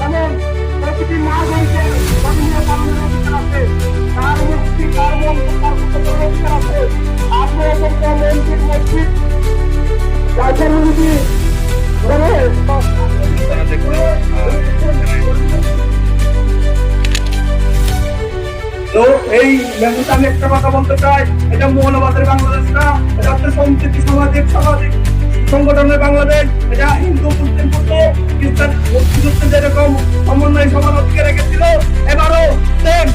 যেমন প্রতিটি নাগরিকের ধর্মীয় পালনের অধিকার আছে, তার মুক্তি, তার মন, তার করার অধিকার আছে। আপনি এখন তো মন্দির মসজিদ তো এই লেবুতে আমি একটা কথা বলতে চাই, এটা মৌলবাদের বাংলাদেশ না, এটা হচ্ছে সম্প্রীতি সামাজিক সংগঠনের বাংলাদেশ। এটা হিন্দু, মুসলিম, বৌদ্ধ, খ্রিস্টান, মুক্তিযুদ্ধে যেরকম সমন্বয় সমান অধিকার রেখেছিল, এবারও সেম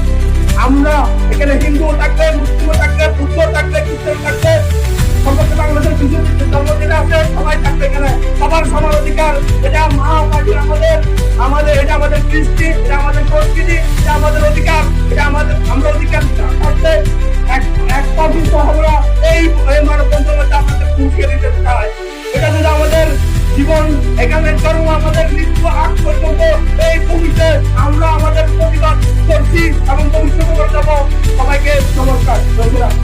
আমরা এখানে হিন্দু থাকবে, মুসলিম থাকবে, বৌদ্ধ থাকবে, খ্রিস্টান থাকবে, সমস্ত বাংলাদেশের কিছু ধর্ম যেটা আছে সবাই থাকবে এখানে, সবার সমান অধিকার। এটা মা পার্টি আমাদের এটা আমাদের কৃষ্টি, এটা আমাদের সংস্কৃতি, এটা আমাদের অধিকার, এটা আমাদের আমরা অধিকার থাকতে এক পার্টিতে আমরা এই মানববন্ধন আমাদের পৌঁছে দিতে চাই। এটা যদি আমাদের জীবন, এখানে জন্ম, আমাদের মৃত্যু আগ পর্যন্ত এই ভূমিতে আমরা আমাদের প্রতিবাদ করছি এবং ভবিষ্যতে করে যাবো। সবাইকে নমস্কার, ধন্যবাদ।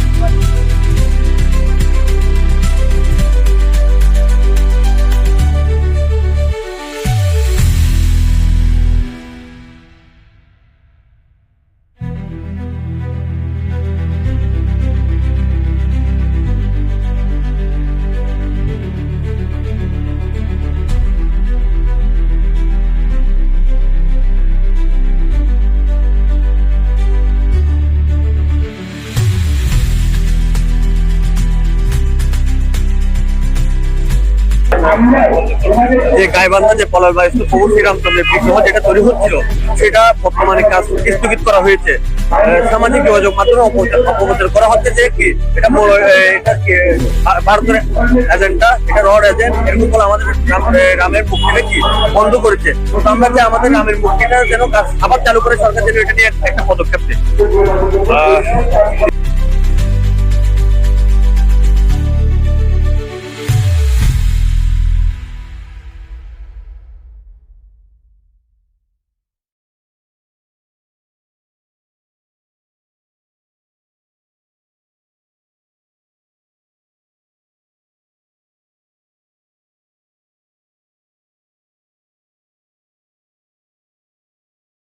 যে গাইবান্ধা যে পলাশবাড়ি প্রভু শ্রীরামচন্দ্রের বিগ্রহ যেটা তৈরি হচ্ছিল সেটা বর্তমানে কাজ স্থগিত করা হয়েছে। সামাজিক যোগাযোগ মাধ্যমে অপপ্রচার করা হচ্ছে যে কি এটা ভারতের এজেন্ডা, এটা রড এজেন্ট, এরকম বলে আমাদের রামের মুক্তিটা কি বন্ধ করেছে। তো আমরা যে আমাদের রামের মুক্তিটা যেন কাজ আবার চালু করে সরকার যেন এটা নিয়ে একটা পদক্ষেপ নেয়।